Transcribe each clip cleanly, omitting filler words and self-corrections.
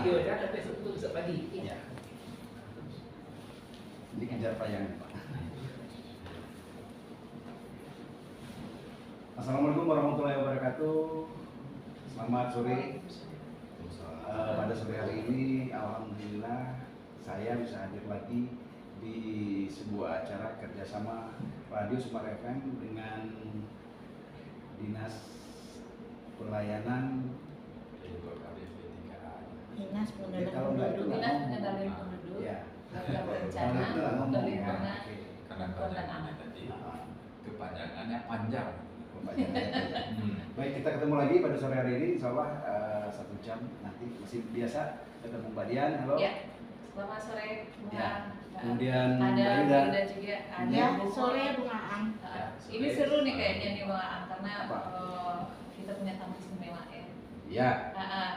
pagi ya, tapi besok pagi. Ya. Ini kejar tayangan Pak. Assalamualaikum warahmatullahi wabarakatuh. Selamat sore. Pada sore hari ini, alhamdulillah saya bisa hadir lagi di sebuah acara kerjasama Radio Semar FM dengan Dinas Pelayanan Dinas kalau nggak itu Pengendalian Penduduk, ya. Rencana, Perlindungan Karena panjangannya tadi kepanjangannya panjang. Baik, kita ketemu lagi pada sore hari ini, insya Allah 1 jam nanti masih biasa ketemu Mbak Dian. Halo. Ya, selamat sore Bunga. Ya. Kemudian Ada Mbak Ida. Ida juga. Ada Ya, Bu. sore Bunga Ang. Ini seru nih kayaknya nih Bunga Ang karena Apa? kita punya tamu istimewa ya. Ya, Ah,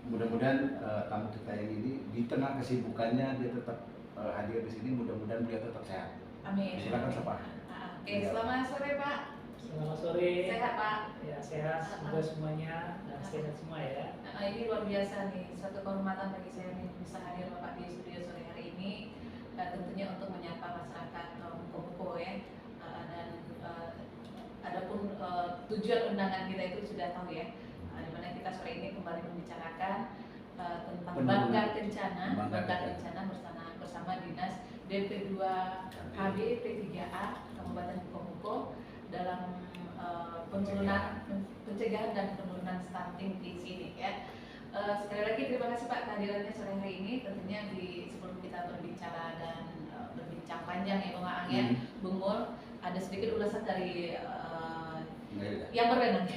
mudah-mudahan tamu kita yang ini di tengah kesibukannya dia tetap hadir di sini. Mudah-mudahan beliau tetap sehat. Amin. Silakan Sapa. Oke, selamat sore Pak. Selamat sore. Sehat Pak. Ya, sehat. Semoga semuanya sehat semua ya. Ini luar biasa nih, suatu kehormatan bagi saya nih bisa hadir Bapak di studio sore hari ini. Tentunya untuk menyapa masyarakat Muko ya. Dan adapun tujuan undangan kita itu sudah tahu ya. Dimana kita sore ini kembali membicarakan tentang Banggar Kencana bersama Dinas DP2 KB P3A Kabupaten Muko dalam pencegahan dan penurunan stunting di sini ya. Sekali lagi terima kasih Pak kehadirannya sore hari ini. Tentunya sebelum kita berbicara dan berbincang panjang ya Bung Aang ya, Bung Mul, ada sedikit ulasan dari yang berwenang.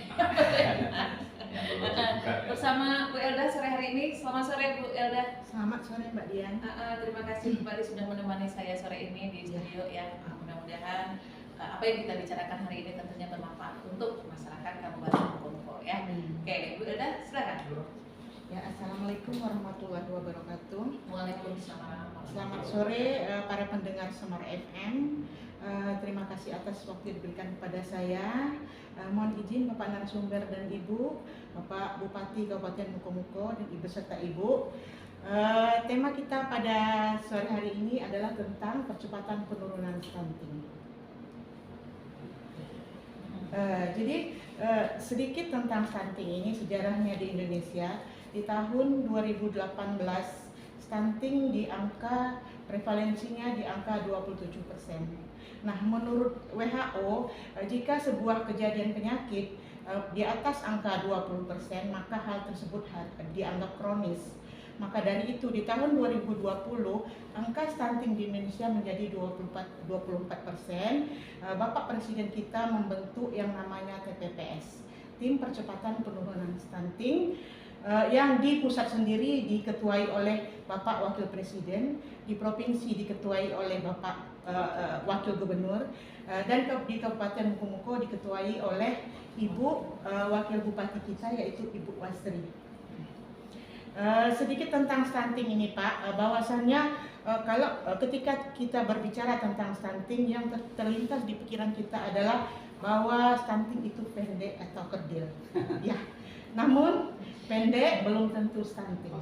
Bersama Bu Elda sore hari ini. Selamat sore Bu Elda. Selamat sore Mbak Dian. Terima kasih kembali sudah menemani saya sore ini di studio ya. Mudah-mudahan apa yang kita bicarakan hari ini tentunya bermanfaat untuk masyarakat Kabupaten Muko ya. Oke, Bu Elda silakan. Ya, Assalamualaikum warahmatullahi wabarakatuh. Waalaikumsalam. Selamat sore para pendengar Semar FM. Terima kasih atas waktu diberikan kepada saya. Mohon izin Bapak narasumber dan Ibu, Bapak Bupati Kabupaten Muko dan Ibu serta Ibu. Tema kita pada sore hari ini adalah tentang percepatan penurunan stunting. Jadi sedikit tentang stunting ini, sejarahnya di Indonesia. Di tahun 2018 stunting di angka prevalensinya di angka 27%. Nah, menurut WHO, jika sebuah kejadian penyakit di atas angka 20%, maka hal tersebut dianggap kronis. Maka dari itu di tahun 2020 angka stunting di Indonesia menjadi 24%. Bapak Presiden kita membentuk yang namanya TPPS, Tim Percepatan Penurunan Stunting, yang di pusat sendiri diketuai oleh Bapak Wakil Presiden, di provinsi diketuai oleh Bapak Wakil Gubernur, dan di Kabupaten Muko diketuai oleh Ibu Wakil Bupati kita yaitu Ibu Wasri. Sedikit tentang stunting ini Pak, bahwasannya kalau ketika kita berbicara tentang stunting yang terlintas di pikiran kita adalah bahwa stunting itu pendek atau kerdil. Ya, namun pendek belum tentu stunting.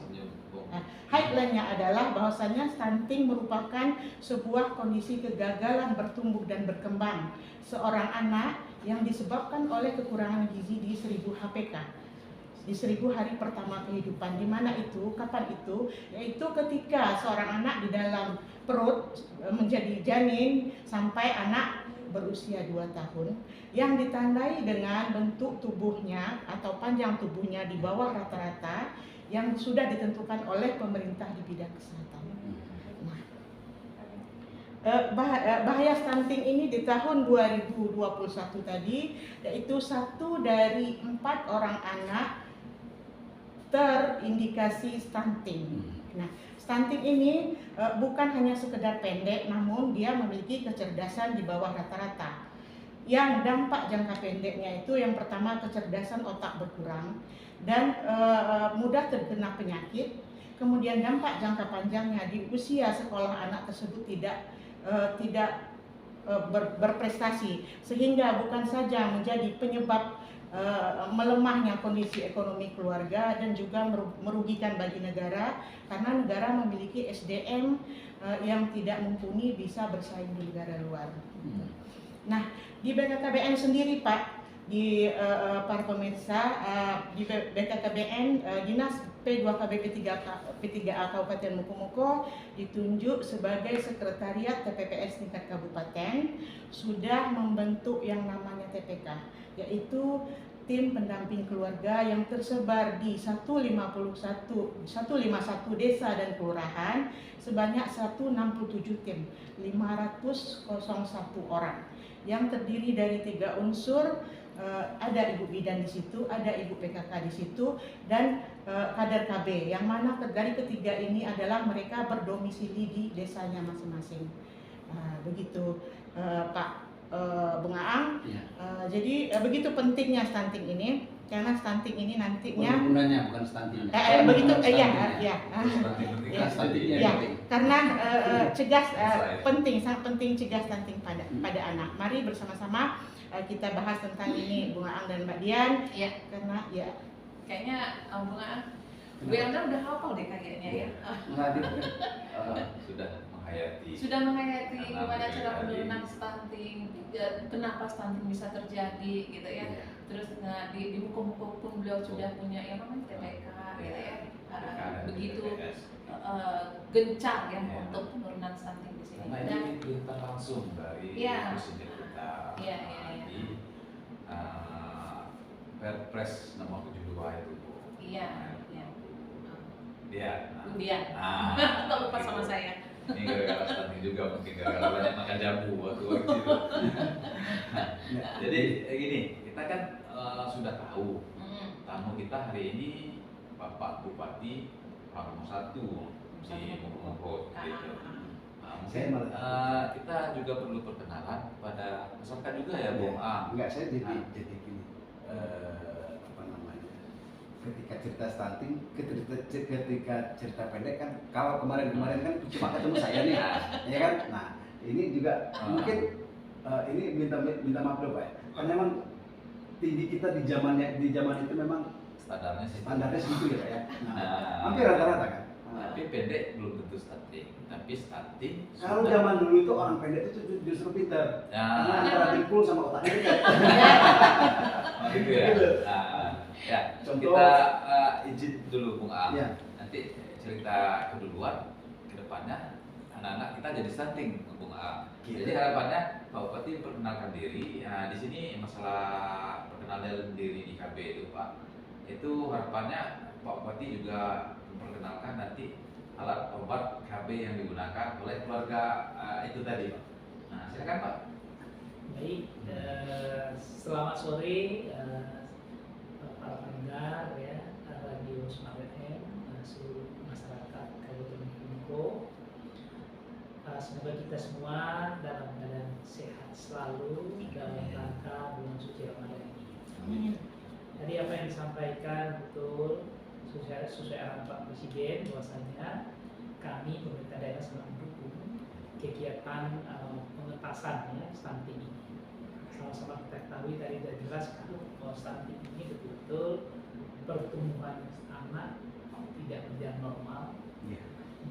Highlight-nya adalah bahwasannya stunting merupakan sebuah kondisi kegagalan bertumbuh dan berkembang seorang anak yang disebabkan oleh kekurangan gizi di 1000 HPK. Di 1000 hari pertama kehidupan. Di mana itu? Kapan itu? Yaitu ketika seorang anak di dalam perut menjadi janin sampai anak berusia 2 tahun yang ditandai dengan bentuk tubuhnya atau panjang tubuhnya di bawah rata-rata yang sudah ditentukan oleh pemerintah di bidang kesehatan. Nah, bahaya stunting ini di tahun 2021 tadi yaitu 1 dari 4 orang anak terindikasi stunting. Nah, stunting ini bukan hanya sekedar pendek, namun dia memiliki kecerdasan di bawah rata-rata. Yang dampak jangka pendeknya itu yang pertama kecerdasan otak berkurang dan mudah terkena penyakit. Kemudian dampak jangka panjangnya di usia sekolah anak tersebut tidak berprestasi sehingga bukan saja menjadi penyebab melemahnya kondisi ekonomi keluarga dan juga merugikan bagi negara karena negara memiliki SDM yang tidak mumpuni bisa bersaing di negara luar. Nah, di BKKBN sendiri Pak, di para pemirsa, di BKKBN Dinas P2KB P3A Kabupaten Mukomuko ditunjuk sebagai sekretariat TPPS tingkat kabupaten sudah membentuk yang namanya TPK, yaitu tim pendamping keluarga yang tersebar di 151 desa dan kelurahan sebanyak 167 tim, 501 orang yang terdiri dari 3 unsur. Ada ibu bidan di situ, ada ibu PKK di situ, dan kader KB. Yang mana dari ketiga ini adalah mereka berdomisili di desanya masing-masing. Begitu Pak Bung Aang. Ya. Jadi begitu pentingnya stunting ini, karena stunting ini nantinya. Gunanya bukan stunting. Begitu, ya. Stuntingnya Ya, penting. karena cegah penting, sangat penting cegah stunting pada anak. Mari bersama-sama kita bahas tentang ini Bung Aang dan Mbak Dian. Iya. Karena ya Kayaknya Bung Aang, Bu Yana udah hafal deh kayaknya ya. Sudah menghayati. Sudah menghayati Karena gimana cara tadi. penurunan stunting, kenapa stunting bisa terjadi gitu ya. Terus di buku-buku pun beliau sudah punya yang namanya TPK gitu ya. Begitu gencar ya untuk penurunan stunting di sini. Karena ini perintah langsung dari Iya. presiden kita. Iya. Di Perpres nomor 72 itu Bu. Iya. Dia. Dia. Tak lupa sama saya. Ini gara-gara stunting juga, mungkin gara-gara banyak makan jamu waktu itu. Jadi gini, kita kan sudah tahu tamu kita hari ini Bapak Bupati nomor 1 di Mukomuko gitu. Mungkin kita juga perlu perkenalan pada masyarakat juga ya, Bung Aang. Enggak, saya jadi gini. Apa namanya? Ketika cerita stunting, ketika cerita pendek kan, kalau kemarin kan cuma ketemu saya nih, ya kan? Nah, ini juga mungkin ini minta maaf dulu Pak, karena memang tinggi kita di zaman itu memang standarnya segitu ya Pak ya. Nah, hampir rata-rata kan. Tapi pendek belum tentu stunting, tapi stunting. Kalau zaman dulu itu orang pendek itu justru pintar, karena antara dengkul sama otaknya dekat. Gitu ya. Ya, Contoh. kita izin dulu Bung Aang. Ya. Nanti cerita keduluan, kedepannya anak-anak kita jadi stunting Bung Aang. Gitu. Jadi harapannya Pak Bupati perkenalkan diri. Nah, di sini masalah perkenalan diri di KB itu Pak. Itu harapannya Pak Bupati juga memperkenalkan nanti alat obat KB yang digunakan oleh keluarga itu tadi Pak. Nah, silakan Pak. Baik, selamat sore para pendengar ya Radio Smart FM, seluruh masyarakat Kabupaten Mukomuko. Semoga kita semua dalam keadaan sehat selalu dalam rangka bulan suci Ramadan ini. Tadi apa yang disampaikan betul sesuai arahan Pak Presiden, bahwasanya kami pemerintah daerah sedang mendukung kegiatan pengentasan ya stunting ini. Sama-sama kita ketahui tadi sudah jelas bahwa stunting ini betul-betul pertumbuhan anak tidak berjalan normal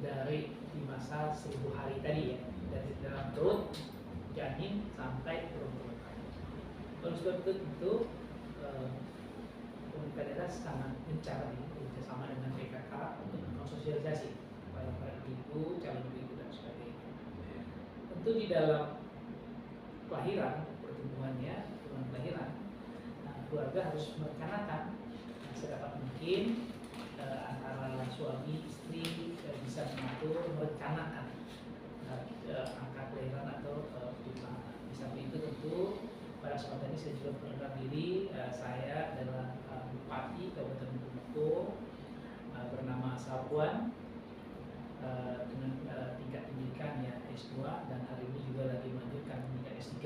dari di masa 1000 hari tadi ya, dari dalam perut janin sampai perut. Oleh sebab itu pemerintah daerah sangat gencar bekerjasama dengan PKK untuk mensosialisasi kepada para ibu, calon ibu dan sebagainya. Tentu di dalam kelahiran, pertumbuhannya, kelahiran, keluarga harus merencanakan sedapat mungkin antara suami istri bisa mengatur, merencanakan angka kelahiran atau jumlah anak. Di samping itu tentu pada kesempatan ini saya juga memperkenalkan diri, saya adalah Bupati Kabupaten Mukomuko bernama Sapuan dengan tingkat pendidikan ya S2 dan hari ini juga lagi melanjutkan pendidikan S3.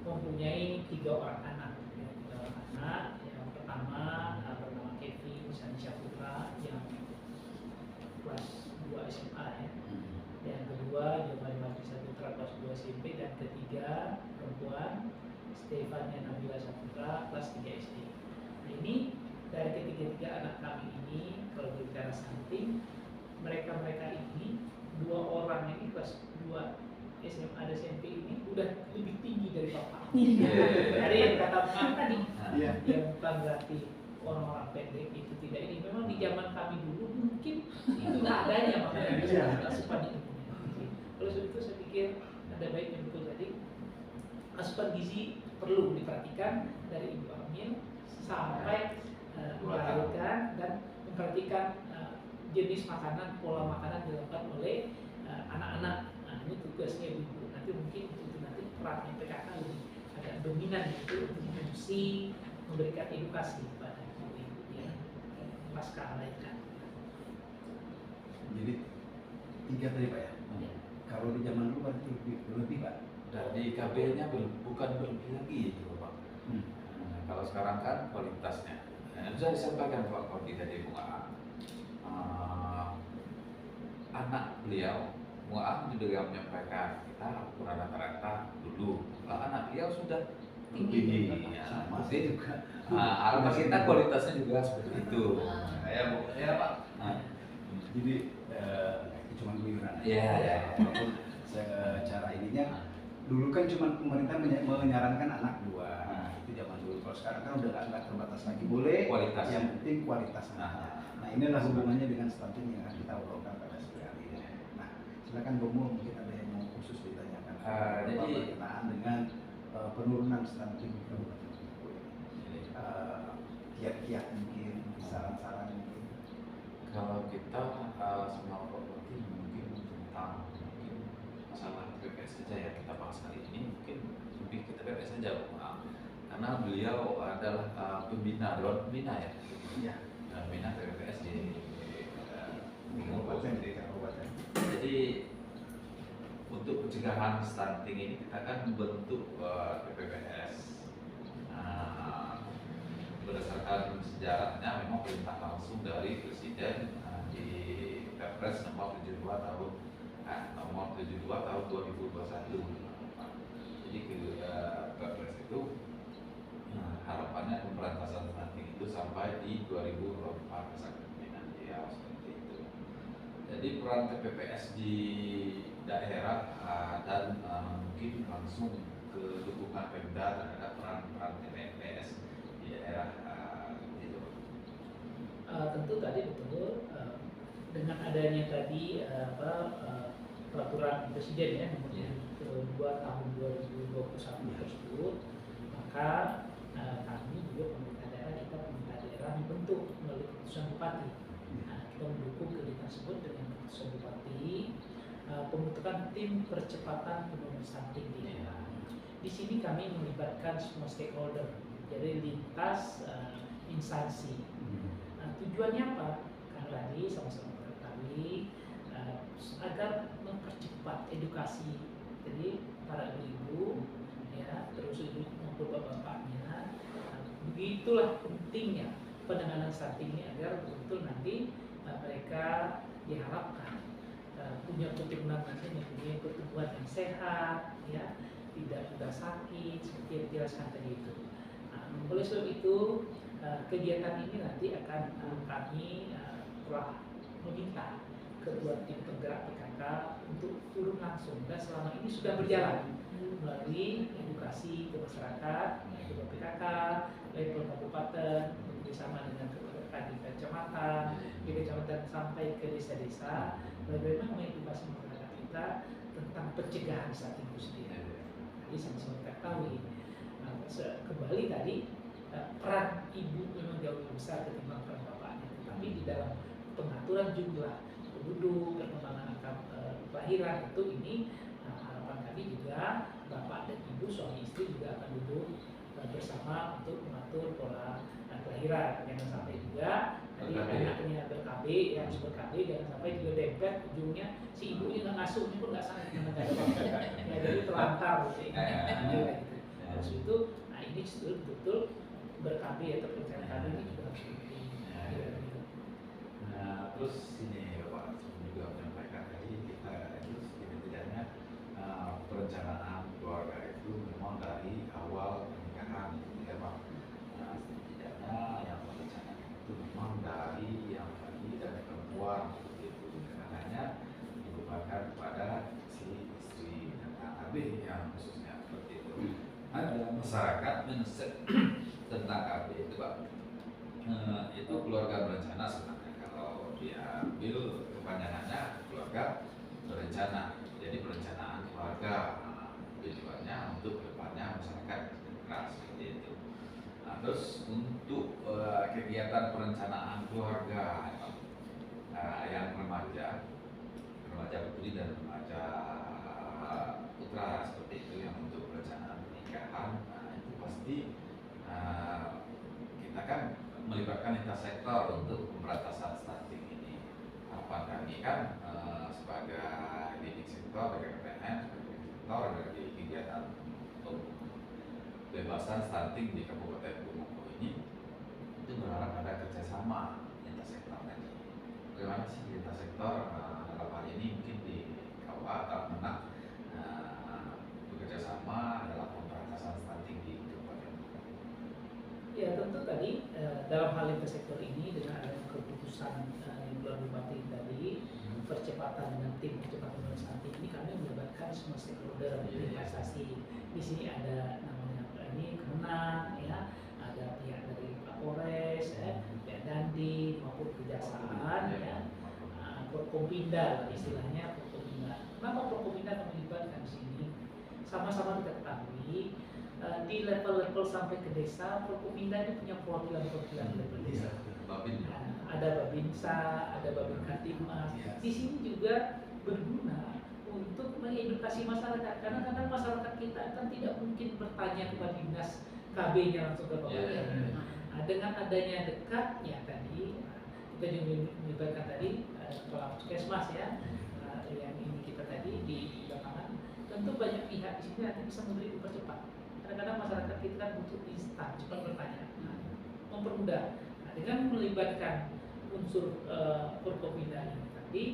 Mempunyai 3 orang anak. Yang pertama bernama Kevin Sanisha Putra yang kelas 2 SMA ya. Yang kedua Jomari Martisa Putra kelas 2 SMP, dan ketiga perempuan Stefania Nabila Saputra, kelas 3 SD. Nah ini dari ketiga anak kami ini, kalau berbicara stunting, mereka ini 2 orang ini kelas 2 SMA dan SMP ini udah lebih tinggi dari bapak. Dari yang kata Pak tadi, yang bukan berarti orang-orang pendek itu tidak ini. Memang di zaman kami dulu mungkin itu nggak adanya makanya bisa asupan itu. Oleh sebab itu saya pikir ada baiknya betul tadi asupan gizi perlu diperhatikan dari ibu hamil sampai melahirkan dan memperhatikan jenis makanan, pola makanan dilakukan oleh anak-anak. Nah ini tugasnya ibu. Nanti mungkin itu nanti perannya PKK lebih agak dominan itu untuk mengurusi, memberikan edukasi kepada ibu ya pasca melahirkan. Jadi 3 tadi Pak ya. Kalau di zaman dulu berarti lebih Pak. Dan di KB-nya bukan berlebih lagi itu Pak. Kalau sekarang kan kualitasnya. Bisa disampaikan Pak Kodi tadi Bunga. Anak beliau Bunga juga menyampaikan kita ukuran rata-rata dulu. Anak beliau sudah tinggi. Sama saya juga. Harapan kita kualitasnya juga seperti itu. Ya Pak. Jadi itu cuma guyuran. Iya. Walaupun cara ininya dulu kan cuma pemerintah menyarankan anak 2. Itu zaman dulu. Kalau sekarang kan udah nggak terbatas lagi. Boleh. Kualitas. Yang penting kualitasnya. Nah inilah hubungannya dengan stunting yang akan kita obrolkan pada sore hari ini. Nah silakan Bomo, mungkin ada yang mau khusus ditanyakan. Jadi berkenaan dengan penurunan stunting di Kabupaten Bengkulu. Kiat-kiat mungkin, saran-saran mungkin. kalau kita semua properti mungkin tentang masalah TPPS saja ya kita bahas kali ini mungkin lebih ke TPPS saja karena beliau adalah pembina Dewan Pembina ya. Iya. Pembina TPPS di Kabupaten. Jadi untuk pencegahan stunting ini kita kan membentuk TPPS. Berdasarkan sejarahnya memang perintah langsung dari Presiden di Perpres nomor 72 tahun 2021. Jadi Perpres itu harapannya pemberantasan stunting itu sampai di 2024 nanti ya seperti itu. Jadi peran TPPS di daerah dan mungkin langsung ke dukungan Pemda terhadap peran TPPS di daerah itu. Tentu tadi betul dengan adanya tadi peraturan presiden ya nomor 2 tahun 2021 tersebut, maka kami juga pemerintah daerah dibentuk melalui keputusan bupati. Kita mendukung kegiatan tersebut dengan keputusan bupati pembentukan tim percepatan penurunan stunting di daerah. Di sini kami melibatkan semua stakeholder, jadi lintas instansi. Tujuannya apa? Karena tadi sama-sama mengetahui agar mempercepat edukasi. Jadi para ibu ya, terus ibu maupun bapak-bapaknya, begitulah pentingnya penanganan stunting ini agar betul-betul nanti mereka diharapkan punya keturunan nanti mempunyai pertumbuhan yang sehat, ya, tidak mudah sakit seperti yang dijelaskan tadi itu. Oleh sebab itu kegiatan ini nanti akan kami telah meminta kedua tim penggerak PKK untuk turun langsung dan selama ini sudah berjalan melalui edukasi ke masyarakat, ketua PKK, level kabupaten, bersama dengan di kecamatan sampai ke desa-desa, bagaimana mengedukasi masyarakat kita tentang pencegahan stunting itu sendiri. Jadi sama-sama kita ketahui. Kembali tadi peran ibu memang jauh lebih besar ketimbang peran bapaknya, tetapi di dalam pengaturan jumlah penduduk, perkembangan angka kelahiran itu ini harapan kami juga bapak dan ibu suami istri juga akan duduk bersama untuk mengatur pola kelahiran. Jangan sampai juga tadi anaknya ber-KB ya, harus ber-KB, jangan sampai juga dempet ujungnya si ibunya nggak ngasuhnya pun nggak sangat ya, jadi terlantar gitu. Terus itu, nah ini betul-betul ber-KB atau perencanaan KB ini juga harus penting. Nah, terus ini Bapak juga menyampaikan tadi kita itu setidaknya perencanaan keluarga itu memang dari awal masyarakat mindset tentang KB itu Pak. Itu keluarga berencana sebenarnya kalau diambil kepanjangannya keluarga berencana. Jadi perencanaan keluarga tujuannya untuk kedepannya masyarakat sejahtera seperti itu. Nah, terus untuk kegiatan perencanaan keluarga yang remaja putri dan remaja putra seperti itu yang untuk perencanaan pernikahan, itu pasti kita kan melibatkan lintas sektor untuk pemberantasan stunting ini. Harapan kami kan sebagai leading sektor dari KPN, sebagai leading sektor dari kegiatan untuk bebasan stunting di Kabupaten Bungkulu ini, itu berharap ada kerjasama lintas sektor tadi. Bagaimana sih lintas sektor dalam hal ini mungkin di KUA atau menang bekerja sama dalam pemberantasan stunting di Kabupaten Bungkulu? Ya tentu tadi dalam hal lintas sektor ini dengan adanya keputusan yang bulan Bupati tadi percepatan dengan tim percepatan stunting ini kami melibatkan semua stakeholder investasi. Di sini ada namanya ini Kemenang, ya, ada pihak dari Kapolres, pihak Dandi maupun kejaksaan, ya, Forkompinda istilahnya Forkompinda. Kenapa Forkompinda kami libatkan di sini? Sama-sama kita ketahui di level-level sampai ke desa, Forkompinda ini punya perwakilan-perwakilan level desa. Ada Babinsa, ada Babin Katimas. Di sini juga berguna untuk mengedukasi masyarakat, karena kadang masyarakat kita kan tidak mungkin bertanya kepada dinas KB-nya langsung ke Bapak. Nah, dengan adanya dekatnya tadi, kita juga melibatkan tadi kepala puskesmas, ya, yang ini kita tadi di lapangan. Tentu banyak pihak di sini nanti bisa memberi dipercepat. Kadang-kadang masyarakat kita kan butuh instan, cepat bertanya, mempermudah. Nah, dengan melibatkan unsur Forkompinda ini tadi,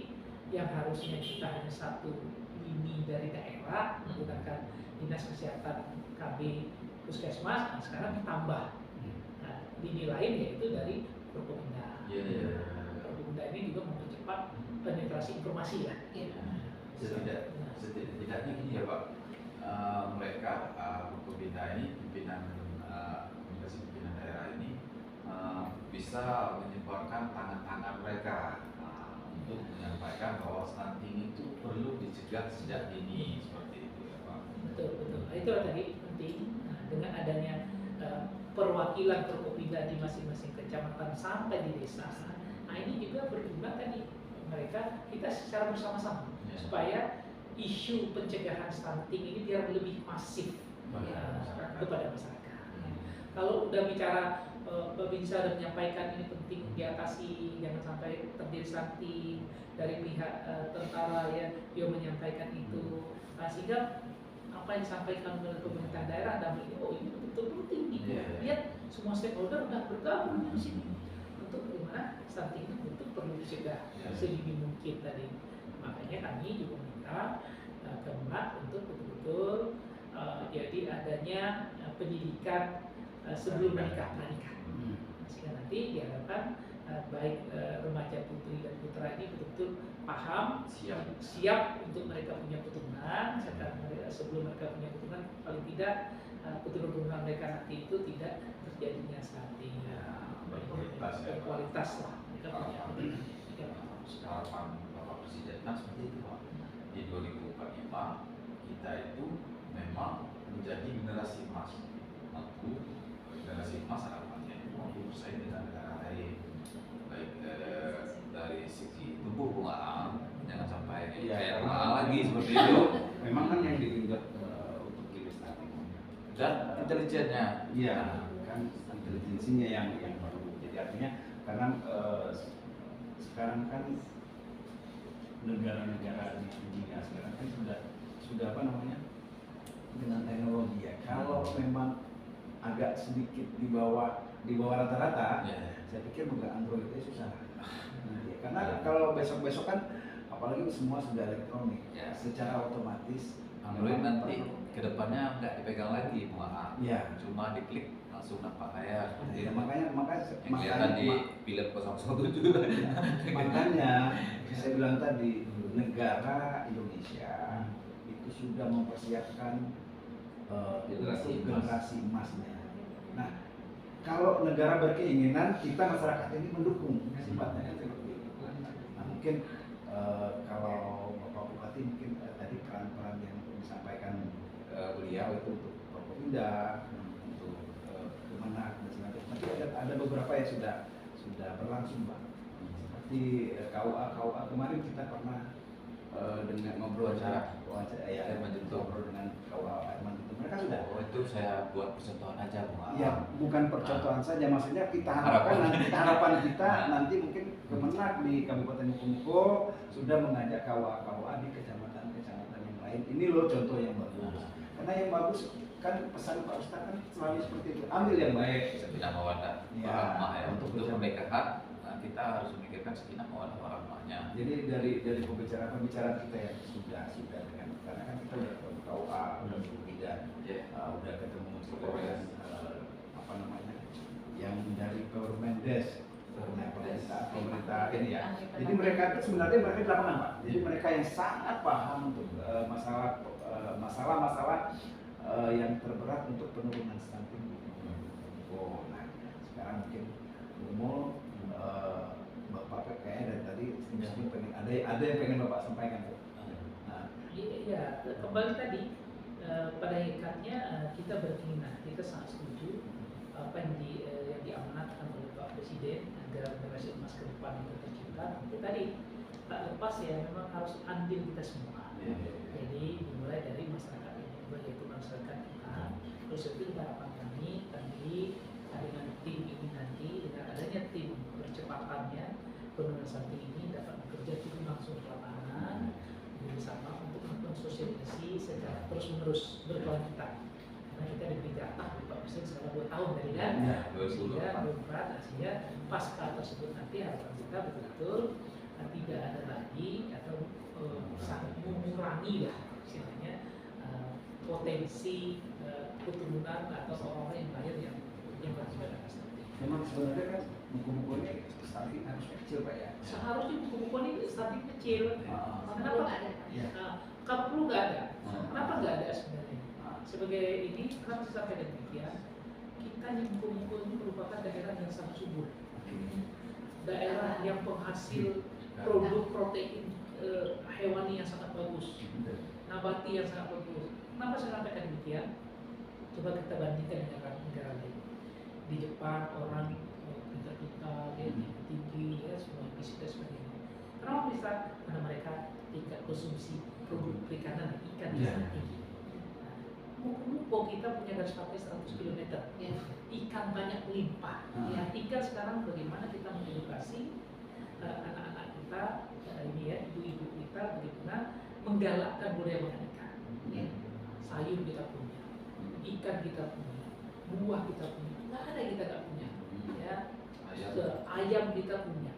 yang harusnya kita hanya satu lini dari daerah menggunakan dinas kesehatan KB puskesmas, nah sekarang ditambah lini lain yaitu dari Forkompinda. Forkompinda ini juga mempercepat penetrasi informasi, ya. Setidaknya gini ya Pak, mereka Forkompinda ini pimpinan daerah ini bisa menyebarkan tangan-tangan mereka untuk menyampaikan bahwa stunting itu perlu dicegah sejak dini seperti itu, ya Pak. Betul. Nah, itulah tadi penting. Nah, dengan adanya perwakilan Forkompinda di masing-masing kecamatan sampai di desa, nah ini juga berguna tadi mereka kita secara bersama-sama supaya isu pencegahan stunting ini biar lebih masif kepada masyarakat. Kalau udah bicara Babinsa dan menyampaikan ini penting diatasi, jangan sampai terjadi stunting, dari pihak tentara, ya, dia menyampaikan itu, sehingga apa yang disampaikan oleh pemerintah daerah dan ini betul-betul penting gitu. Lihat semua stakeholder sudah bergabung di sini untuk bagaimana stunting itu betul perlu dicegah sedini mungkin tadi. Makanya kami juga minta Kemenang untuk betul-betul jadi adanya pendidikan sebelum menikah. Sehingga nanti diharapkan baik remaja putri dan putra ini betul-betul paham, siap untuk mereka punya keturunan. Sebelum mereka punya keturunan, paling tidak keturunan mereka nanti itu tidak terjadinya stunting, berkualitas lah. Mereka punya harapan Bapak Presiden kan seperti itu Pak. Di 2045 kita itu memang menjadi generasi emas. Generasi emas harapannya itu mampu bersaing dengan negara lain, baik dari segi tumbuh kembang, jangan sampai kayak lagi seperti itu. Memang kan yang digenjot untuk stunting dan intelijennya, iya kan, intelijensinya yang perlu. Jadi artinya karena sekarang kan negara-negara di dunia sekarang kan sudah apa namanya, dengan teknologi, ya. Kalau memang agak sedikit di bawah rata-rata, saya pikir bukan Android itu susah. Karena kalau besok-besok kan apalagi semua sudah elektronik, secara otomatis Android nanti kedepannya nggak dipegang lagi muat, cuma diklik langsung nampak layar. Makanya kelihatan di film 007. Makanya saya bilang tadi, negara Indonesia itu sudah mempersiapkan Generasi untuk emas. generasi emasnya. Nah, kalau negara berkeinginan, kita masyarakat ini mendukung sifatnya kan seperti itu. Nah, mungkin kalau Bapak Bupati mungkin tadi peran-peran yang disampaikan beliau itu untuk Forkopimda, untuk Kemenak dan sebagainya. Tapi ada beberapa yang sudah berlangsung, Pak. Seperti KUA kemarin kita pernah dengan ngobrol Wawancara. ya, Herman Junto. ngobrol dengan KUA Herman Junto. Mereka sudah. Oh, itu saya buat percontohan aja, Bung. Ya, bukan percontohan saja, maksudnya kita harapkan harapan kita nanti mungkin Kemenak di Kabupaten Mukomuko sudah mengajak KUA di kecamatan-kecamatan yang lain. Ini loh contoh yang bagus. Karena yang bagus kan pesan Pak Ustadz kan selalu seperti itu. Ambil yang baik. Sakinah mawaddah Ya, warahmah ya. untuk Untuk pernikahan kita harus memikirkan sakinah mawaddah warahmahnya. Jadi dari pembicaraan kita yang sudah dengan, karena kan kita udah ketemu KUA, udah berbeda, udah ketemu juga dengan apa namanya, yang dari Permendes, pemerintah ini ya. Jadi mereka sebenarnya di lapangan, Pak. Jadi mereka yang sangat paham untuk masalah-masalah yang terberat untuk penurunan stunting. Oh, nah sekarang mungkin umum Bapak kayaknya dari tadi mungkin pengen ada yang pengen Bapak sampaikan, Bu. Nah, Iya, kembali tadi pada hakikatnya kita berkeinginan, kita sangat setuju apa yang diamanatkan oleh Pak Presiden agar generasi emas ke depan itu tercipta. Tapi tadi tak lepas ya, memang harus andil kita semua. Jadi dimulai dari masyarakat ini, yaitu masyarakat kita. Terus itu harapan kami tadi dengan tim ini nanti, dengan adanya tim percepatannya penurunan stunting ini dapat bekerja turun langsung ke lapangan bersama untuk melakukan sosialisasi secara terus-menerus berkelanjutan. Karena kita diberi jatah dari Pak Presiden selama 2 tahun tadi kan, Ya, 2024. sehingga pasca tersebut nanti harapan kita betul-betul tidak ada lagi atau sangat mengurangi lah istilahnya potensi keturunan atau orang-orang yang lahir yang berakibat dengan stunting. memang sebenarnya kan buku-buku ini stunting harus kecil, Pak ya. Seharusnya buku-buku ini stunting kecil. Kalau nggak ada. Kalau perlu nggak ada. Kenapa nggak ada sebenarnya? Sebagai ini kan sampai demikian, kita yang buku-buku ini merupakan daerah yang sangat subur, daerah yang penghasil produk protein hewani yang sangat bagus, nabati yang sangat bagus. Kenapa saya sampaikan demikian? Coba kita bandingkan dengan negara lain. Di Jepang orang pintar-pintar, tinggi, ya semua fisik dan sebagainya. Kenapa bisa? Karena mereka tingkat konsumsi produk perikanan ikan di sana tinggi. Muko kita punya garis pantai 100 km, ikan banyak melimpah. Ya, ikan sekarang bagaimana kita mengedukasi anak-anak kita, ini ya, ibu-ibu kita bagaimana menggalakkan budaya makan ikan. Ya. Sayur kita punya, ikan kita punya, buah kita punya, nggak ada yang kita nggak punya. Ya, ayam kita punya,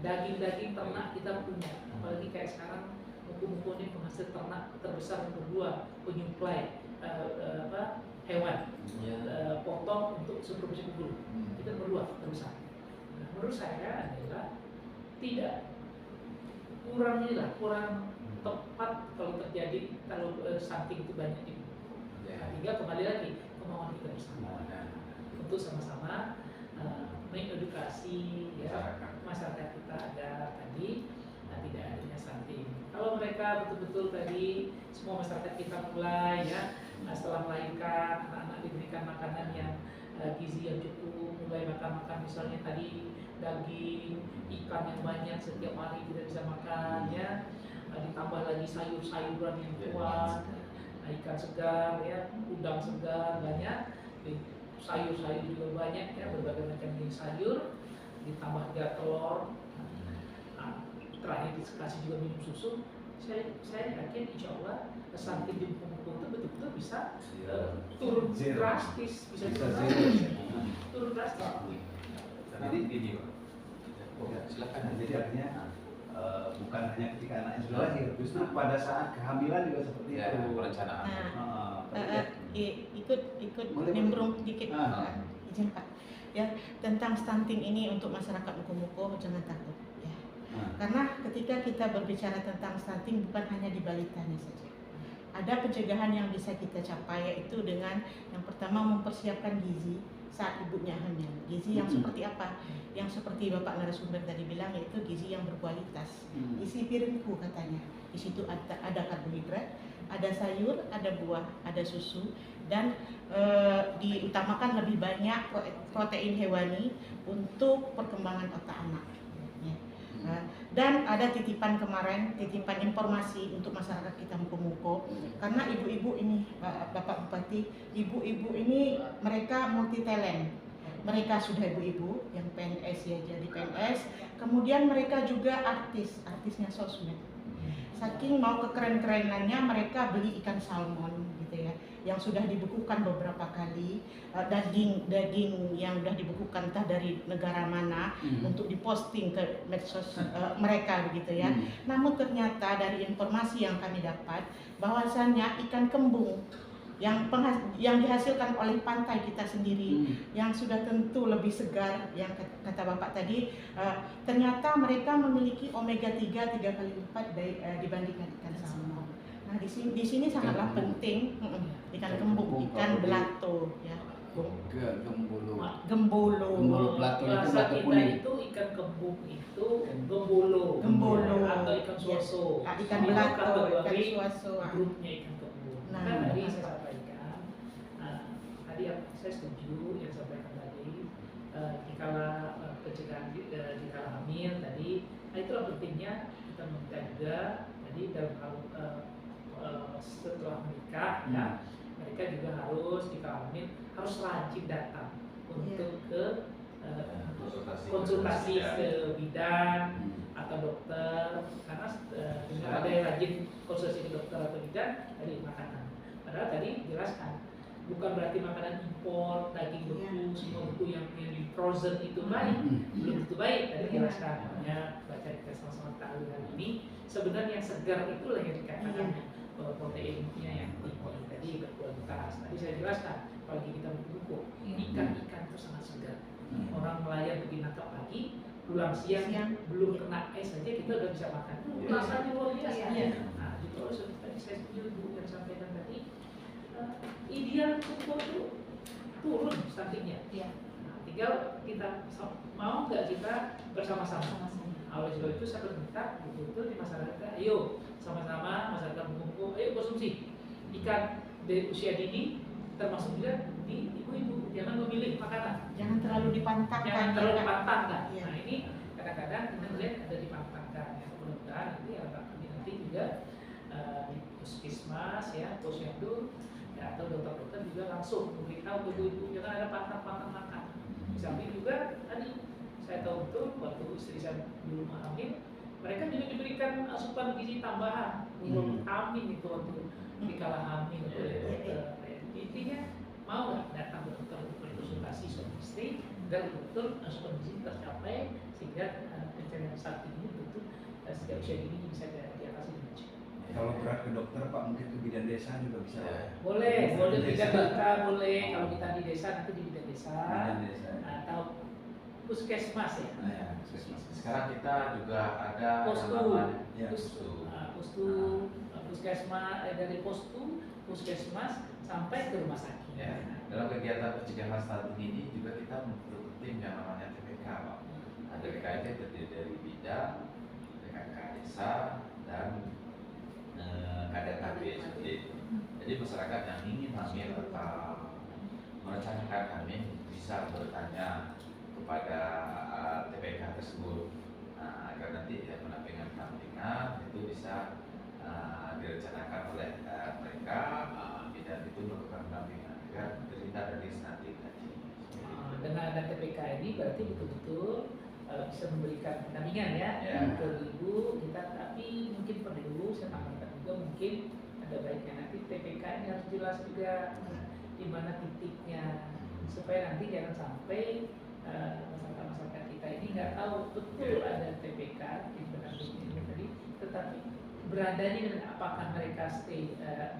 daging-daging ternak kita punya. Apalagi kayak sekarang muko ini penghasil ternak terbesar nomor 2 penyuplai hewan potong untuk supervisi kubur. Itu nomor 2 terbesar. Nah, menurut saya adalah tidak kurang tepat kalau terjadi kalau stunting itu banyak di sehingga kembali lagi kemauan kita bersama untuk sama-sama mengedukasi ya, masyarakat kita agar tadi tidak adanya stunting. Kalau mereka betul-betul tadi semua masyarakat kita mulai ya setelah melahirkan anak-anak diberikan makanan yang gizi yang cukup, mulai makan misalnya tadi daging, ikan yang banyak setiap hari tidak bisa makan ya, ditambah lagi sayur-sayuran yang kuat, ikan segar ya, udang segar banyak, sayur-sayur juga banyak ya, berbagai macam jenis sayur, ditambah juga telur. Nah, terakhir dikasih juga minum susu. Saya yakin insya Allah stunting di Muko itu betul-betul bisa turun drastis, turun drastis. Jadi gini, silakan. Jadi artinya bukan hanya ketika anaknya sudah lahir, justru pada saat kehamilan juga seperti itu. Perencanaan. Ikut nimbrung sedikit, izin Pak. Ya, tentang stunting ini untuk masyarakat Muko jangan takut. Karena ketika kita berbicara tentang stunting bukan hanya di balitanya saja, ada pencegahan yang bisa kita capai, yaitu dengan yang pertama mempersiapkan gizi saat ibunya hamil. Gizi yang seperti apa? Yang seperti Bapak narasumber tadi bilang, yaitu gizi yang berkualitas. Isi piringku katanya. Di situ ada karbohidrat, ada sayur, ada buah, ada susu, dan diutamakan lebih banyak protein hewani untuk perkembangan otak anak. Ya. Dan ada titipan kemarin, titipan informasi untuk masyarakat kita Muko-Muko, karena ibu-ibu ini, Bapak Bupati, ibu-ibu ini mereka multi talent. Mereka sudah ibu-ibu yang PNS ya jadi PNS, kemudian mereka juga artisnya sosmed. Saking mau kekeren-kerenannya mereka beli ikan salmon gitu ya, yang sudah dibekukan beberapa kali, daging yang sudah dibekukan entah dari negara mana untuk diposting ke medsos mereka begitu ya. Namun ternyata dari informasi yang kami dapat bahwasannya ikan kembung yang dihasilkan oleh pantai kita sendiri yang sudah tentu lebih segar, yang kata Bapak tadi, ternyata mereka memiliki omega 3 kali lipat dibandingkan ikan salmon. Nah di sini sangatlah penting ikan kembung, ikan belato ya. Gembolo belato itu bahasa belato kita kuning. itu ikan kembung itu gembolo atau ikan suaso. ikan Itu belato, ikan kategori suaso. grupnya ikan kembung. Nah. Kan tadi saya sampaikan, tadi saya setuju yang sampaikan tadi, dikala pencegahan dikala hamil tadi, itulah pentingnya kita menjaga tadi dalam hal setelah menikah ya, mereka juga harus dikala hamil harus rajin datang untuk ke konsultasi ke bidan atau dokter, karena dengan ada yang rajin konsultasi ke dokter atau bidan dari makanan. Padahal tadi jelaskan bukan berarti makanan impor, daging beku, semua beku yang di frozen itu baik, belum tentu baik. Tadi jelaskan, makanya baca kita sama-sama tahu hari ini sebenarnya yang segar itulah yang dikatakan proteinnya yang tinggi tadi berkualitas. Tadi saya jelaskan, apalagi kita berbuku, ikan itu sangat segar. Orang nelayan pergi nangkap pagi, pulang siang belum kena es saja kita udah bisa makan. Rasanya luar biasa. Nah, itu tadi saya setuju Bu yang sampaikan tadi. Ideal kumpul itu turun stuntingnya. Nah, tinggal kita mau nggak kita bersama-sama. Oleh sebab itu saya berminta betul-betul di masyarakat, ayo sama-sama masyarakat Muko-Muko, ayo konsumsi ikan dari usia dini, termasuk juga di ibu-ibu. Jangan memilih makanan, Jangan terlalu dipantangkan. jangan terlalu dipantangkan. Iya. Nah ini kadang-kadang kita melihat ada dipantangkan. Ya, mudah-mudahan nanti harapan kami nanti juga di puskesmas ya, posyandu ya, atau dokter-dokter juga langsung memberitahu ibu-ibu jangan ada pantang-pantang makan. Di samping juga tadi saya tahu betul waktu istri saya dulu hamil, mereka juga diberikan asupan gizi tambahan, vitamin itu waktu dikala hamil oleh dokter. Intinya mau nggak datang ke dokter untuk berkonsultasi suami istri dan betul asupan gizi tercapai sehingga pencarian saat ini betul sejak usia dini bisa diatasi dengan cepat. Kalau berat ke dokter Pak, mungkin ke bidan desa juga bisa. Boleh bidan desa boleh. Kalau kita di desa nanti di bidan desa atau puskesmas ya. Sekarang kita juga ada Postu, puskesmas dari postu, puskesmas sampai ke rumah sakit. Ya, dalam kegiatan pencegahan stunting ini juga kita membentuk tim yang namanya TPK, Pak. Nah, TPK itu terdiri dari bidan, PKK desa, dan kader KBSD. Jadi masyarakat yang ingin hamil atau merencanakan hamil bisa bertanya kepada TPK tersebut, agar nanti pendampingan itu bisa direncanakan oleh mereka, bidan itu melakukan pendampingan agar terhindar dari stunting tadi. Dengan ada TPK ini berarti betul-betul bisa memberikan pendampingan ya ke ibu kita, tapi mungkin perlu saya tambahkan juga mungkin ada baiknya nanti TPK ini harus jelas juga di mana titiknya supaya nanti jangan sampai masyarakat kita ini nggak tahu betul ada TPK di pendampingan ini tadi, tetapi beradanya dengan apakah mereka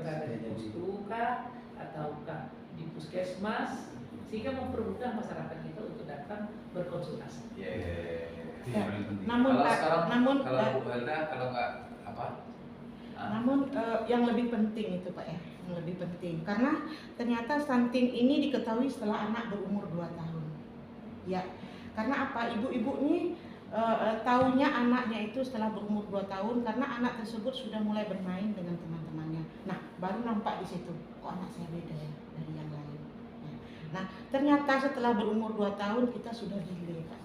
berada di postu kah ataukah di puskesmas, sehingga mempermudah masyarakat kita untuk datang berkonsultasi. Itu yang paling penting. Namun Kalau Pak, sekarang, namun kalau Bu Helda, kalau nggak apa Namun yang lebih penting itu Pak ya, yang lebih penting karena ternyata stunting ini diketahui setelah anak berumur 2 tahun. Ya, karena apa? Ibu-ibu ini taunya anaknya itu setelah berumur 2 tahun karena anak tersebut sudah mulai bermain dengan teman-temannya. Nah, baru nampak di situ, kok anak saya beda ya dari yang lain. Nah, ternyata setelah berumur 2 tahun kita sudah delay Pak.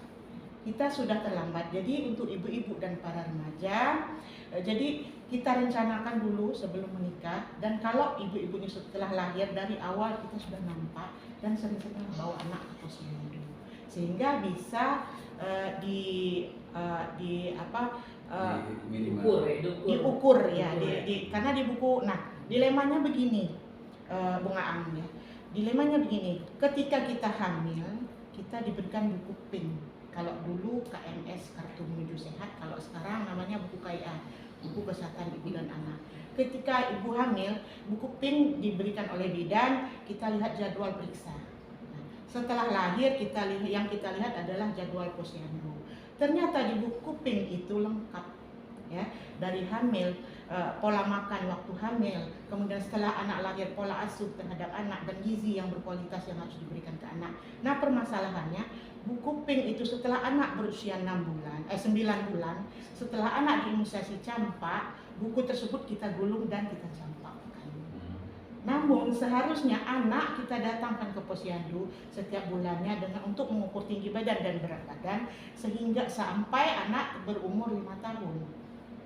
Kita sudah terlambat. Jadi untuk ibu-ibu dan para remaja, jadi kita rencanakan dulu sebelum menikah, dan kalau ibu-ibunya setelah lahir dari awal kita sudah nampak dan sering-sering bawa anak ke posyandu sehingga bisa diukur ya karena di buku. Nah, dilemanya begini, Bunga Ang ya. Dilemanya begini, ketika kita hamil kita diberikan buku PIN. Kalau dulu KMS, Kartu Menuju Sehat, kalau sekarang namanya buku KIA, buku Kesehatan Ibu dan Anak. Ketika ibu hamil, buku PIN diberikan oleh bidan, kita lihat jadwal periksa. Nah, setelah lahir yang kita lihat adalah jadwal posyandu. Ternyata di buku PIN itu lengkap ya, dari hamil, pola makan waktu hamil, kemudian setelah anak lahir pola asuh terhadap anak dan gizi yang berkualitas yang harus diberikan ke anak. Nah, permasalahannya buku PIN itu setelah anak berusia 9 bulan, setelah anak diimunisasi campak, buku tersebut kita gulung dan kita campakkan. Namun seharusnya anak kita datangkan ke posyandu setiap bulannya untuk mengukur tinggi badan dan berat badan sehingga sampai anak berumur 5 tahun.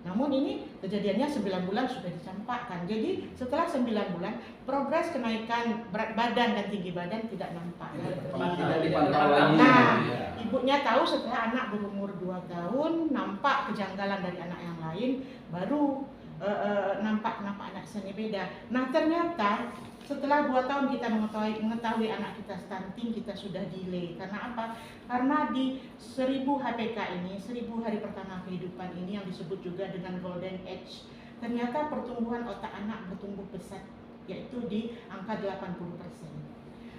Namun ini kejadiannya 9 bulan sudah dicampakkan. Jadi setelah 9 bulan progres kenaikan berat badan dan tinggi badan tidak nampak. Nah, ibunya tahu setelah anak berumur 2 tahun nampak kejanggalan dari anak yang lain, baru nampak kenapa anak saya beda. Nah, ternyata setelah 2 tahun kita mengetahui anak kita stunting, kita sudah delay. Karena apa? Karena di 1000 HPK ini, 1000 hari pertama kehidupan ini yang disebut juga dengan golden age, ternyata pertumbuhan otak anak bertumbuh pesat, yaitu di angka 80%.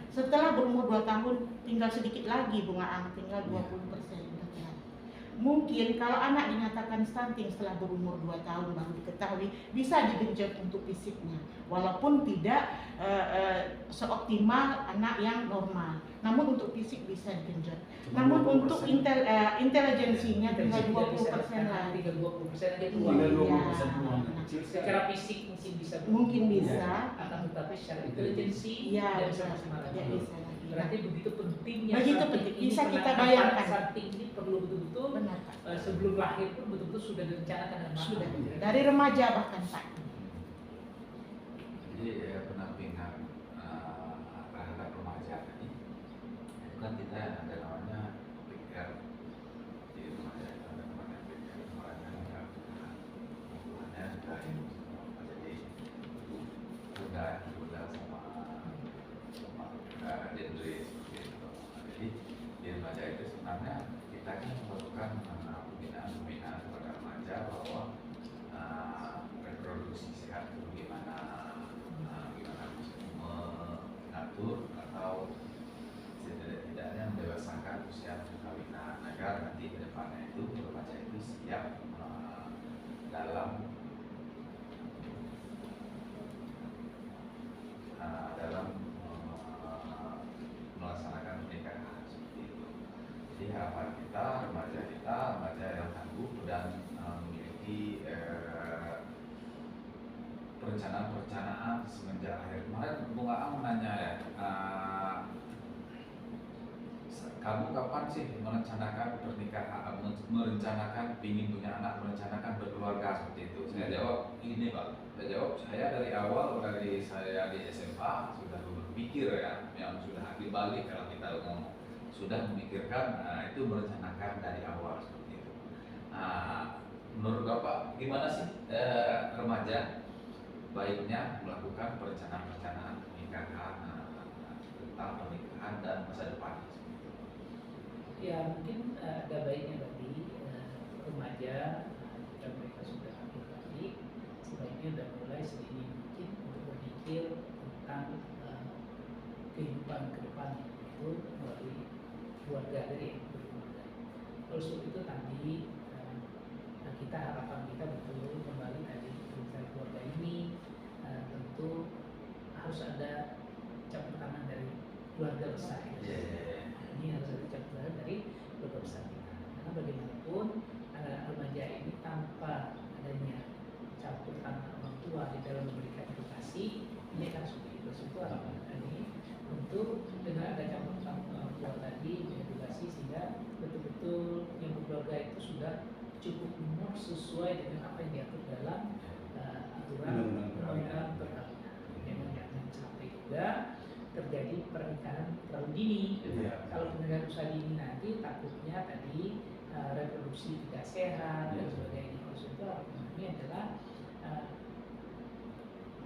Setelah berumur 2 tahun, tinggal sedikit lagi Bunga Ang, tinggal 20%. Mungkin kalau anak dinyatakan stunting setelah berumur 2 tahun baru diketahui, bisa digenjot untuk fisiknya, walaupun tidak seoptimal anak yang normal. Namun untuk fisik bisa digenjot. Namun untuk intelijensinya tinggal 20% lagi. Tinggal 20% aja keluar. Secara fisik mungkin bisa, akan tetapi secara intelijensi tidak bisa maksimal. Berarti begitu pentingnya. Begitu penting. Bisa kita bayangkan. Stunting ini perlu betul-betul sebelum lahir pun betul-betul sudah direncanakan dengan matang. Sudah. Dari remaja bahkan Pak. Jadi penampingan terhadap remaja tadi, itu kan kita ada namanya PR di remaja, itu ada namanya PR remaja yang hubungannya dari jadi udah sama genre seperti itu. Jadi di remaja itu sebenarnya kita kan melakukan pembinaan kepada remaja bahwa reproduksi sehat itu gimana mengatur atau setidaknya mendewasakan usia perkawinan agar nanti ke depannya itu remaja itu siap dalam melaksanakan pernikahan seperti itu. Jadi harapan kita remaja yang tangguh dan memiliki perencanaan semenjak lahir. Kemarin Bunga Ang menanya ya, kamu kapan sih merencanakan pernikahan, merencanakan ingin punya anak, merencanakan berkeluarga seperti itu? Saya jawab ini Pak, saya dari awal, dari saya di SMA sudah berpikir ya, yang sudah akil balik kalau kita ngomong, sudah memikirkan, itu merencanakan dari awal seperti itu. Menurut Bapak gimana sih remaja baiknya melakukan perencanaan pernikahan, tentang pernikahan dan masa depan? Ya mungkin ada baiknya tadi remaja jika mereka sudah akil balik, sebaiknya sudah mulai sedini mungkin untuk berpikir tentang kehidupan ke depan itu melalui keluarga dari keluarga. Terus itu tadi kita harapan kita betul kembali tadi tentang keluarga besar. Iya. Ini harus ada catatan dari keluarga besar kita. Karena bagaimanapun anak remaja ini tanpa adanya campur tangan orang tua di dalam memberikan edukasi, ini akan sulit. Itu harapan kami untuk dengan ada campur tangan orang tua tadi edukasi sehingga betul-betul yang berkeluarga itu sudah cukup umur sesuai dengan apa yang diatur dalam aturan undang-undang perkawinan. Memang jangan sampai juga terjadi pernikahan terlalu dini. Iya. Kalau pernikahan usia dini nanti takutnya tadi reproduksi tidak sehat dan sebagainya. Oleh itu harapan kami adalah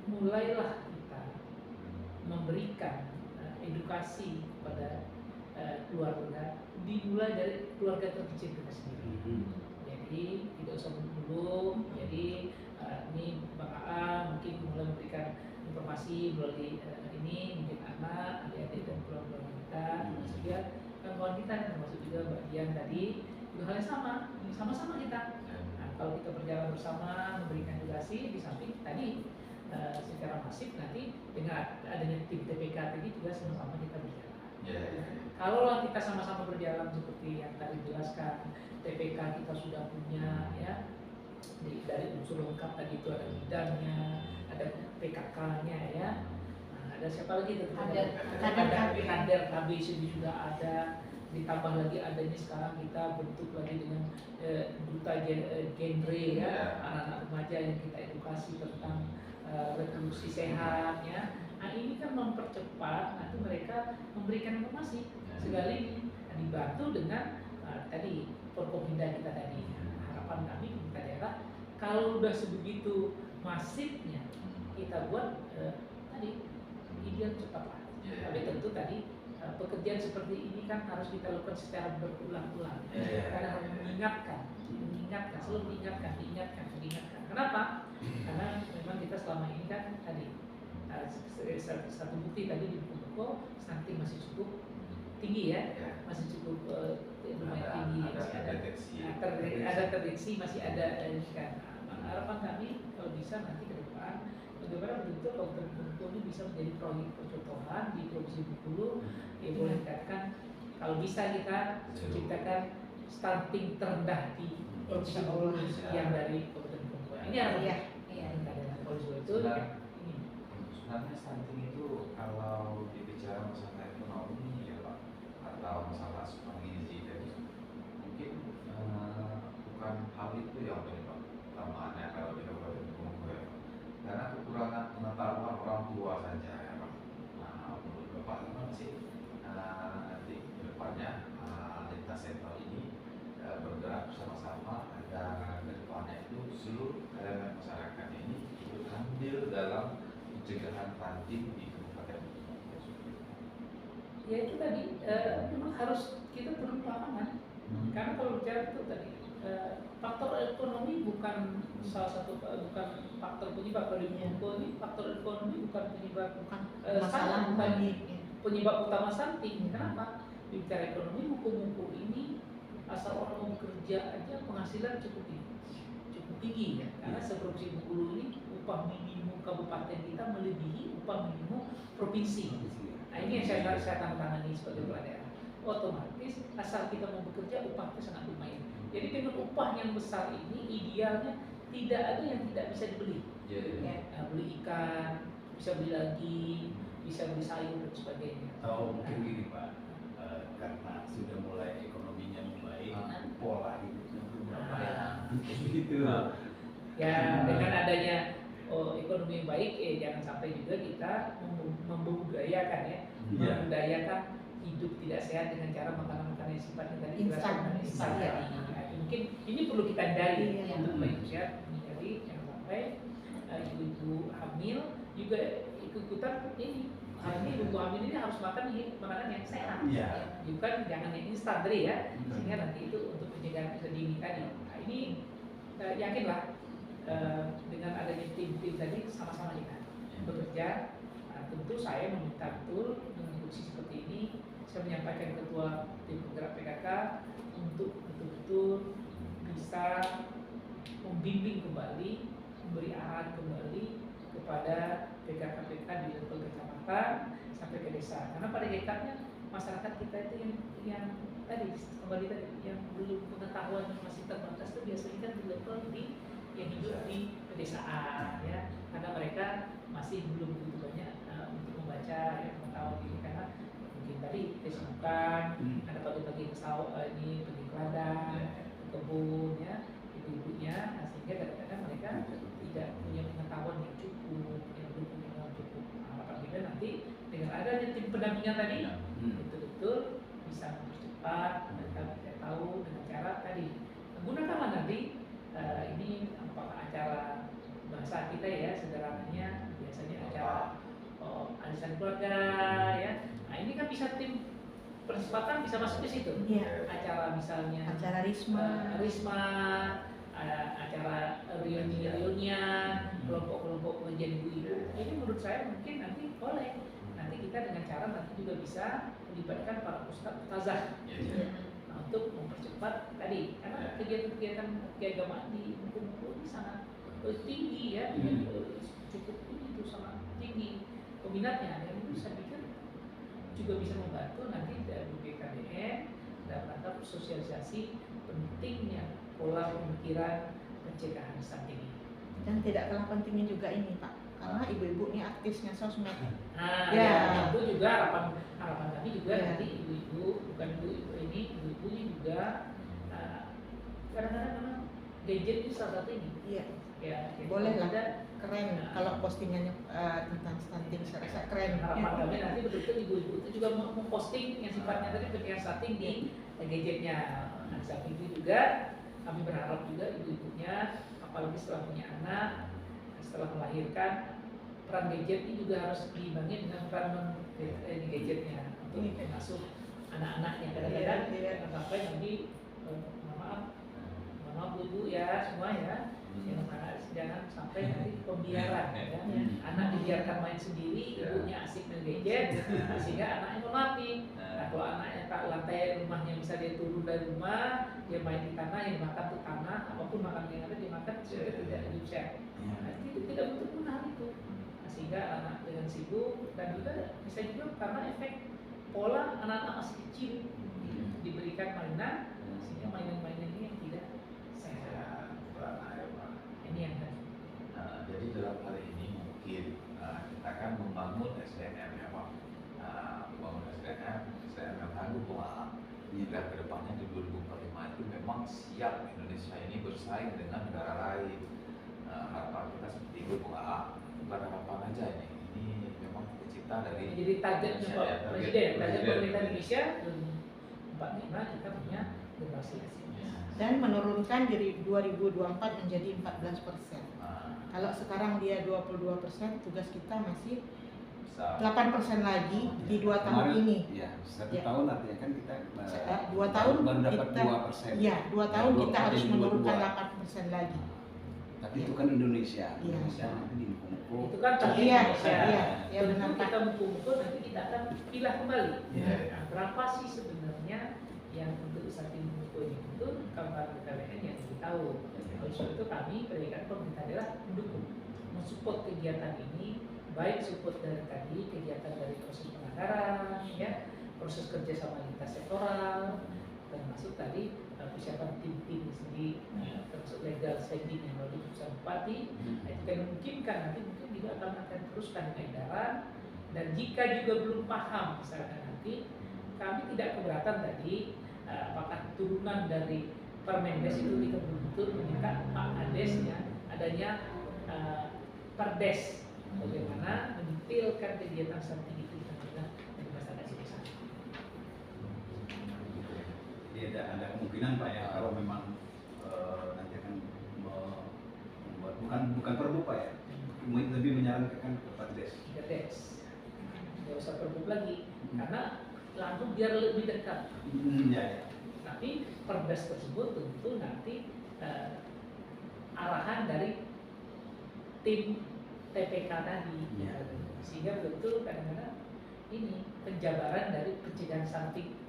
mulailah kita memberikan edukasi kepada keluarga, dimulai dari keluarga terkecil kita sendiri. Jadi tidak usah dulu. Jadi ini Bang AA mungkin mulai memberikan informasi melalui ini mungkin anak, adik-adik dan keluarga kita, termasuk juga kawan kita, termasuk juga bagian tadi juga hal yang sama-sama kita. Nah, kalau kita berjalan bersama memberikan edukasi di samping tadi secara masif nanti dengan adanya tim TPK tadi juga sama-sama kita berjalan. Kalau kita sama-sama berjalan seperti yang tadi dijelaskan, TPK kita sudah punya ya dari unsur lengkap tadi itu ada bidangnya, ada PKK-nya ya. Nah, ada siapa lagi? Kader KBC sudah ada. Ditambah lagi adanya sekarang kita bentuk lagi dengan duta genre ya, anak-anak remaja yang kita edukasi tentang reproduksi sehat ya. Nah ini kan mempercepat nanti mereka memberikan informasi sekali dibantu dengan tadi Forkominda kita tadi. Harapan kami pemerintah daerah kalau udah sebegitu masifnya kita buat tadi ideal cepatlah. Tapi tentu tadi pekerjaan seperti ini kan harus kita lakukan secara berulang-ulang karena harus mengingatkan, selalu diingatkan. Kenapa? Karena memang kita selama ini kan tadi satu bukti tadi di buku stunting masih cukup tinggi ya, masih cukup lumayan tinggi, ada terdeteksi, masih ada kan. Harapan kami kalau bisa nanti ke depan bagaimana betul kabupaten Bengkulu ini bisa menjadi proyek percontohan di Provinsi Bengkulu. Ya boleh dikatakan kalau bisa kita menciptakan stunting terendah di Provinsi Bengkulu yang dari kabupaten Bengkulu. Ini apa? Iya. Oleh itu sebenarnya stunting itu kalau dibicara masalah ekonomi ya Pak, atau masalah asupan gizi tadi mungkin bukan hal itu yang penyebab utamanya kalau di Kabupaten Bengkulu ya, karena kekurangan pengetahuan orang tua saja ya Pak. Nah menurut Bapak gimana sih nanti ke depannya lintas sentral ini bergerak bersama-sama agar ke depannya itu seluruh elemen masyarakat ini ikut andil dalam pencegahan stunting di Kabupaten Bengkulu. Ya itu tadi memang harus kita turun ke lapangan. Karena kalau bicara itu tadi faktor ekonomi bukan salah satu bukan faktor penyebab. Kalau di Bengkulu ini faktor ekonomi bukan penyebab masalah penyebab utama stunting. Kenapa? Bicara ekonomi, buku-buku ini asal orang mau bekerja aja penghasilan cukup tinggi ya. Karena seprovinsi Bengkulu ini upah minimum kabupaten kita melebihi upah minimum provinsi. Nah ini yang saya tangani sebagai kepala daerah. Otomatis asal kita mau bekerja upahnya sangat lumayan. Jadi dengan upah yang besar ini idealnya tidak ada yang tidak bisa dibeli. Beli ikan, bisa beli lagi, bisa beli sayur dan sebagainya. Atau mungkin gini Pak, karena sudah mulai ekonominya membaik, pola hidupnya berubah gitu. Ya dengan adanya ekonomi yang baik, jangan sampai juga kita membudayakan ya, membudayakan hidup tidak sehat dengan cara makanan-makanan yang sifatnya tadi instan tadi. Mungkin ini perlu kita hindari untuk hidup sehat. Jadi jangan sampai ibu-ibu hamil juga ikut-ikutan ini. Ini ibu hamil ini harus makan makanan yang sehat, bukan jangan yang instan tadi ya, sehingga nanti itu untuk pencegahan dini tadi. Nah, ini yakinlah dengan adanya tim-tim tadi sama-sama kita bekerja. Nah, tentu saya meminta betul dengan diskusi seperti ini, saya menyampaikan ketua tim penggerak PKK untuk betul-betul bisa membimbing kembali, memberi arahan kembali kepada PKK-PKK di level kecamatan sampai ke desa. Karena pada hakikatnya masyarakat kita itu yang tadi kembali tadi yang belum pengetahuan masih terbatas itu biasanya kan di level yang hidup di pedesaan ya, karena mereka masih belum begitu banyak untuk membaca ya, pengetahuan ini, karena mungkin tadi kesibukan, ada pagi-pagi ini pergi ke ladang, ke kebun ya, ibu-ibunya, sehingga kadang-kadang mereka tidak punya pengetahuan yang cukup, yang belum punya pengetahuan cukup. Harapan kita nanti dengan adanya tim pendampingan tadi betul-betul bisa mempercepat, mereka bisa tahu dengan cara tadi gunakanlah nanti ini apakah acara bahasa kita ya sederhananya biasanya acara arisan keluarga ya. Nah ini kan bisa tim percepatan bisa masuk ke situ. Iya. Acara misalnya Acara risma, acara reunian, kelompok-kelompok pengajian ibu-ibu. Ini menurut saya mungkin nanti boleh. Nanti kita dengan cara nanti juga bisa melibatkan para ustazah untuk mempercepat tadi, karena kegiatan-kegiatan keagamaan di Muko ini sangat tinggi ya, cukup tinggi itu sangat tinggi peminatnya, dan itu saya pikir juga bisa membantu nanti dari BKBN dalam rangka sosialisasi pentingnya pola pemikiran pencegahan stunting ini. dan tidak kalah pentingnya juga ini Pak, karena ibu-ibu ini aktifnya sosmed. Nah, Ya. ya, itu juga harapan kami juga Ya. nanti ibu-ibu, bukan ibu-ibu ini juga kadang-kadang memang gadget itu salah satu ini. Iya, Ya, jadi boleh lah, kita keren kalau postingannya tentang stunting, saya rasa keren. harapan kami nanti betul-betul ibu-ibu itu juga memposting yang sifatnya tadi pencegahan stunting di gadgetnya. Nah, samping itu juga kami berharap juga ibu-ibunya, apalagi setelah punya anak, setelah melahirkan, peran gadget ini juga harus diimbangi dengan peran gadgetnya untuk masuk anak-anaknya. Kadang-kadang jangan sampai nanti mohon maaf ibu ya semua ya, jangan sampai nanti pembiaran ya. Anak dibiarkan main sendiri, ibunya asik main gadget, sehingga anaknya mati. Nah, kalau anaknya tak lantai rumahnya bisa dia turun dari rumah, dia main di tanah, yang dimakan tuh tanah, apapun makanan yang ada dimakan sudah tidak bisa. Nah, itu tidak untuk guna itu. Nah, sehingga anak dengan sibuk, dan juga bisa juga karena efek pola anak-anak masih kecil diberikan mainan, sehingga mainan-mainan ini yang tidak sehat. Ini yang tadi. Jadi dalam hal ini mungkin kita akan membangun SDM ya Pak. Membangun SDM yang tangguh bahwa hingga kedepannya di 2045 itu memang siap Indonesia ini bersaing dengan negara lain. Harapan kita seperti itu bukan harapan aja ini memang cita dari Jadi targetnya Pak Indonesia, Presiden, target Presiden. pemerintah Indonesia 2045 kita punya generasi hasilnya. Dan menurunkan dari 2024 menjadi 14%. Kalau sekarang dia 22%, tugas kita masih 8% lagi di 2 tahun ini. Iya, 1 Ya. tahun artinya kan kita 2 tahun baru dapat kita, 2%. Iya, 2 tahun Ya, kita 2 harus kali menurunkan 22. 8% lagi. Tapi itu kan Indonesia. Iya. Indonesia nanti di Muko. Itu kan target Iya, Indonesia. iya, iya, Tentu benar, Pak. kita mukul nanti kita akan pilah kembali. Iya. Nah, berapa sih sebenarnya yang untuk saat ini mukul itu kalau BKBN yang kita tahu. Oleh sebab itu kami berikan pemerintah daerah mendukung, mensupport kegiatan ini, baik support dari tadi kegiatan dari proses penganggaran, ya, proses kerjasama lintas sektoral, termasuk tadi persiapan tim-tim sendiri, termasuk legal standing yang melalui keputusan bupati. Nah, jika memungkinkan nanti mungkin juga akan teruskan dengan edaran, dan jika juga belum paham misalkan nanti kami tidak keberatan tadi apakah turunan dari Permendes itu kita betul-betul meminta Pak Kades ya adanya Perdes bagaimana mendetailkan kegiatan stunting itu dengan masyarakat desa. Jadi ada kemungkinan Pak ya kalau memang nanti akan membuat bukan perbu Pak ya, lebih menyarankan ke Perdes. Perdes nggak usah pergub lagi karena langsung biar lebih dekat. Ya. Tapi Perdes tersebut tentu nanti arahan dari tim TPK tadi, Ya. sehingga betul kadang-kadang ini penjabaran dari pencegahan stunting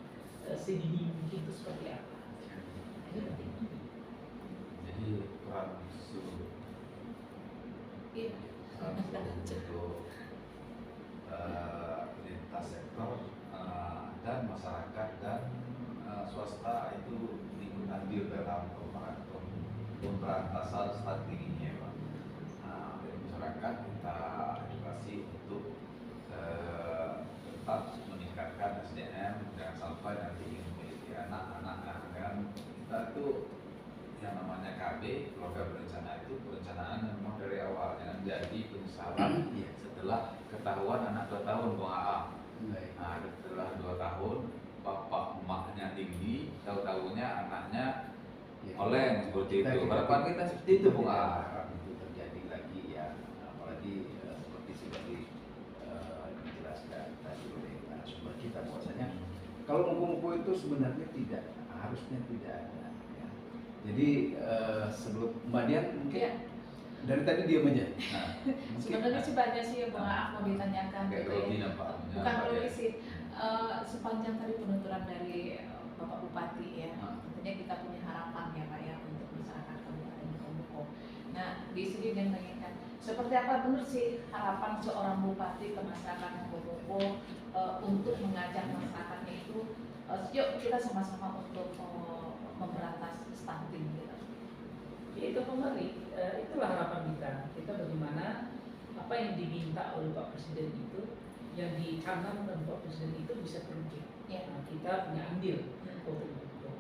sedini mungkin itu seperti apa. Ini penting. Jadi peran seluruh Iya. untuk lintas sektor dan masyarakat dan swasta itu ikut andil dalam pemberantasan stunting ini ya Pak. Dari masyarakat kita edukasi untuk tetap meningkatkan SDM, jangan sampai nanti ingin memiliki anak-anak kan kita itu yang namanya KB keluarga berencana itu perencanaan memang dari awal jangan jadi penyesalan setelah ketahuan anak 2 tahun Bung AA. Nah setelah 2 tahun bapak emaknya tinggi tahu-tahunya anaknya oleng seperti itu. Harapan kita seperti itu Bung AA. Harap itu terjadi lagi ya, apalagi seperti sudah dijelaskan tadi oleh narasumber kita bahwasanya kalau muku-muku itu sebenarnya harusnya tidak ada. Ya. Jadi sebelum Mbak Dian mungkin dari tadi diam aja. Nah, Sebenarnya sih banyak sih yang mau ditanyakan gitu ya. Bukan logis sih. Sepanjang tadi penuturan dari Bapak Bupati ya, tentunya kita punya harapan ya Pak ya untuk masyarakat Kabupaten Komodo. Nah di sini dia menginginkan seperti apa benar sih harapan seorang bupati ke masyarakat Komodo untuk mengajak masyarakatnya itu, yuk kita sama-sama untuk memberantas stunting gitu. Ya itu memberi, itulah harapan kita. Kita bagaimana apa yang diminta oleh Pak Presiden itu, yang dicanangkan Pak Presiden itu bisa terwujud. Ya. Nah, kita punya andil.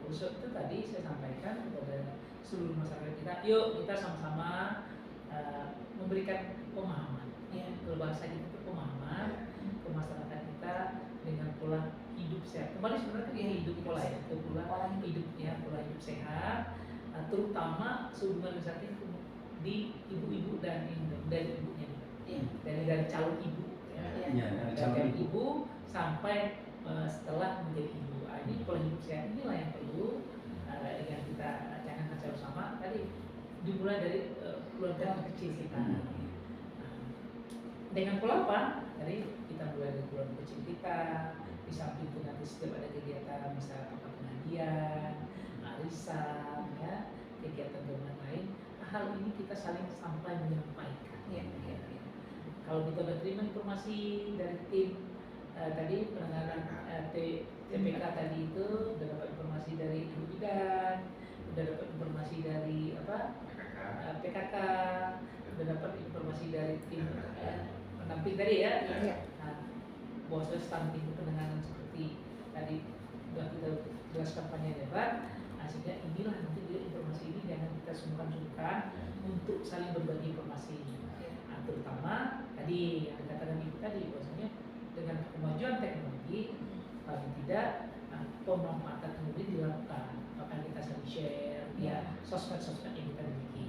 Khusus itu tadi saya sampaikan kepada seluruh masyarakat kita, yuk kita sama-sama memberikan pemahaman. Ya. Kalau bahasa kita itu pemahaman ke masyarakat kita dengan pola hidup sehat. Kembali sebenarnya ke hidup pola ya, ke pola hidup ya, pola hidup sehat. Terutama sehubungan dengan di ibu-ibu dan dari ibunya, dari calon ibu, dari calon ibu sampai setelah menjadi ibu. Ini pola hidup sehat inilah yang perlu yang kita canangkan sama-sama. Tadi dimulai dari keluarga kecil kita. Dengan pola apa? Tadi kita mulai dari keluarga kecil kita. Di samping itu nanti setiap ada kegiatan, misalnya pengajian, arisan, ya, kegiatan lain. Hal ini kita saling sampai menyampaikan. Kalau kita berterima informasi dari tim tadi penanganan TPK tadi itu udah dapat informasi dari Ibu Bidan, udah dapat informasi dari PKK, udah dapat informasi dari tim pendamping tadi ya. Nah, bahwa stunting itu penanganan seperti tadi sudah kita jelaskan panjang lebar. Sehingga inilah nanti informasi ini jangan kita sungkan-sungkan untuk saling berbagi informasi. Nah, terutama tadi yang dikatakan Ibu tadi bahwasanya dengan kemajuan teknologi paling tidak pemanfaatan teknologi dilakukan, bahkan kita saling share ya sosmed-sosmed yang kita miliki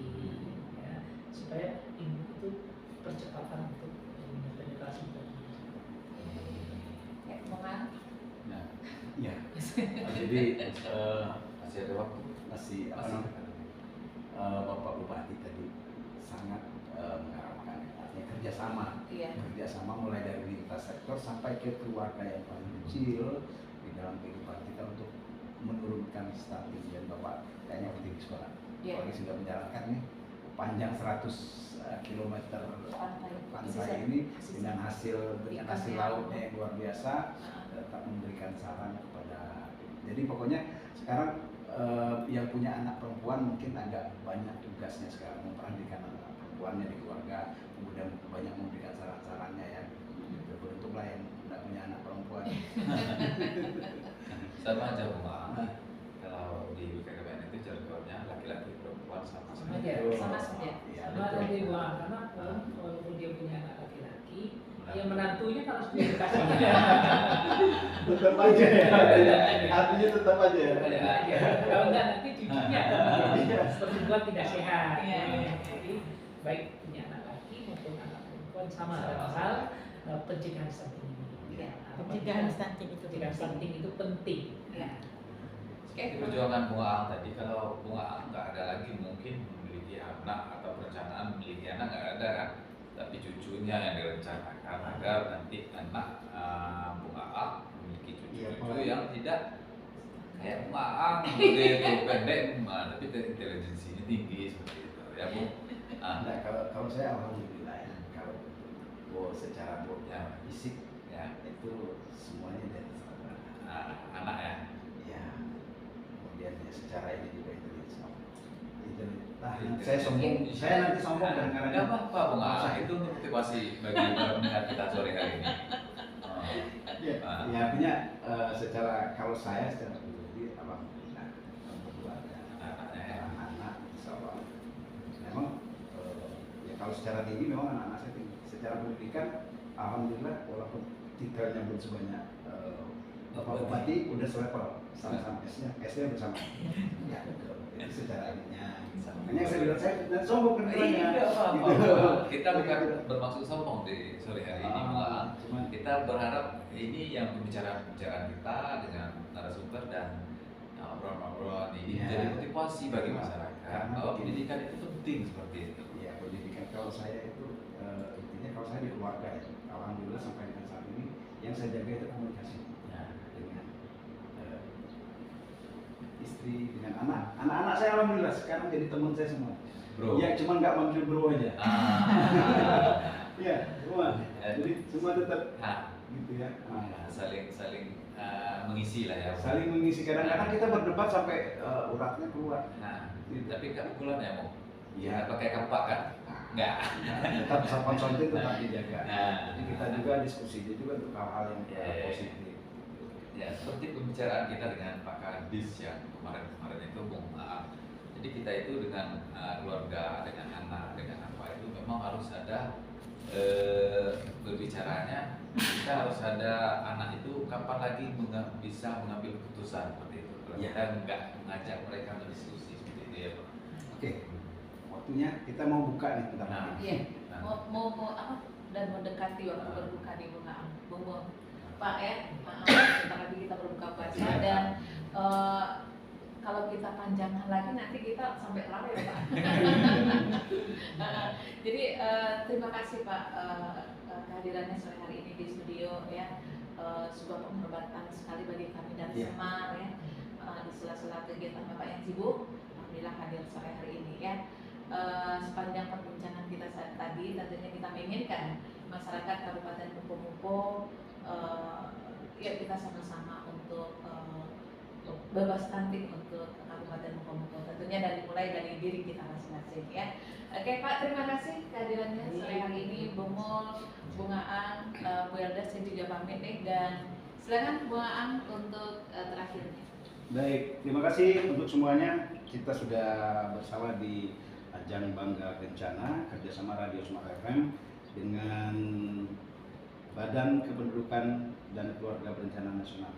ya, supaya ini itu percepatan untuk penetrasi tadi. Nah, ya. Jadi masih ada waktu. masih Bapak Bupati tadi sangat mengharapkan kerjasama mulai dari lintas sektor sampai ke keluarga yang paling kecil di dalam kehidupan kita untuk menurunkan stunting. Dan Bapak kayaknya optimis banget, apalagi sudah menjalankan nih panjang 100 km pantai ini dengan hasil lautnya yang luar biasa, tetap memberikan saran kepada. Jadi pokoknya sekarang yang punya anak perempuan mungkin agak banyak tugasnya sekarang memperhatikan anak perempuannya di keluarga, kemudian banyak memberikan saran-sarannya ya. Beruntunglah yang tidak punya anak perempuan. Sama aja Bung Ang. Kalau di BKKBN itu jargonnya laki-laki perempuan sama-sama. Sama saja. Sama dari Bang, karena walaupun dia punya anak laki-laki, yang menantunya harus dia dikasih. Tetap aja ya. Artinya tetap aja ya. Kalau enggak nanti cucunya seperti buat tidak sehat. Jadi baik punya anak laki maupun anak perempuan sama dalam hal pencegahan stunting ini. Pencegahan stunting itu penting. Perjuangan Bunga Ang tadi, kalau Bunga Ang nggak ada lagi mungkin memiliki anak atau perencanaan memiliki anak nggak ada kan, tapi cucunya yang direncanakan agar nanti anak Bunga Ang memiliki cucu-cucu yang tidak kayak Bunga Ang begitu pendek, tapi intelijensinya tinggi seperti itu ya Bu. Nah, kalau saya alhamdulillah ya, kalau secara fisik ya itu semuanya dari sana. anak ya. Ya, kemudian ya secara ini juga intelektual. Nah, saya sombong, saya nanti sombong kadang-kadang. Nggak apa-apa, Bung Aa. Itu untuk motivasi bagi para pendengar kita sore hari ini. Ya, ya artinya secara kalau saya secara pribadi alhamdulillah keluarga anak-anak insyaallah memang ya kalau secara tinggi memang anak-anak saya tinggi. Secara pendidikan alhamdulillah walaupun titelnya belum sebanyak Bapak Bupati udah selevel sama-sama S-nya bersama. Ya, itu secara ininya. Makanya saya bilang saya sombong kedengarannya. Kita bukan bermaksud sombong di sore hari ini, malah kita berharap ini yang pembicaraan kita dengan narasumber dan obrolan-obrolan ini jadi motivasi bagi masyarakat bahwa pendidikan itu penting seperti itu. Ya, pendidikan kalau saya itu intinya kalau saya di keluarga ya, alhamdulillah sampai dengan saat ini yang saya jaga itu komunikasi dengan istri, dengan anak-anak saya alhamdulillah sekarang jadi teman saya semua. Bro. Ya cuma nggak manggil bro aja. Ya semua. Jadi semua tetap gitu ya. Saling mengisi lah ya. Saling mengisi. Kadang-kadang kita berdebat sampai uratnya keluar. Gitu. Tapi nggak pukulan ya, Mo? Iya. Pakai kampak kan? Nggak. Tetap sopan santun tetap dijaga. Jadi kita juga diskusinya juga untuk hal-hal yang positif. Ya, seperti pembicaraan kita dengan Pak Kadis yang kemarin itu, Bung Aa. Jadi kita itu dengan keluarga, dengan anak, dengan apa itu memang harus ada berbicaranya. Kita harus ada anak itu kapan lagi bisa mengambil keputusan seperti itu. Kalau kita nggak mengajak mereka berdiskusi seperti itu ya, Pak. Oke, waktunya kita mau buka nih bentar. Iya, mau apa dan mendekati waktu berbuka nih Bung Pak ya, sebentar lagi kita berbuka puasa dan kalau kita panjangkan lagi nanti kita sampai lari ya Pak. Jadi terima kasih Pak kehadirannya sore hari ini di studio ya, sebuah penghormatan sekali bagi kami dari Semar ya, di sela-sela kegiatan Bapak yang sibuk, alhamdulillah hadir sore hari ini ya. Sepanjang perbincangan kita saat tadi tentunya kita menginginkan masyarakat Kabupaten Muko ya kita sama-sama untuk bebas stunting untuk Kabupaten Muko tentunya mulai dari diri kita masing-masing ya. Oke Pak, terima kasih kehadirannya sore hari ini Bung Mul, Bung Aang, Bu Elda, saya juga pamit nih dan silakan Bung Aang untuk terakhirnya. Baik, terima kasih untuk semuanya. Kita sudah bersama di ajang Bangga Bencana kerjasama Radio Smart FM dengan Badan Kependudukan dan Keluarga Berencana Nasional.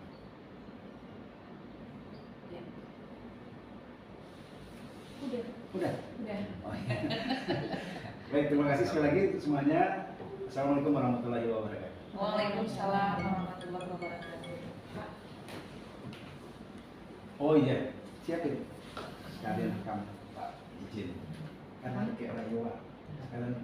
Ya. Udah. Oh, iya. Baik, terima kasih sekali lagi untuk semuanya. Assalamualaikum warahmatullahi wabarakatuh. Waalaikumsalam warahmatullahi wabarakatuh. Oh iya, siapin sekalian kamu Pak izin karena kayak orang Jawa. Kalian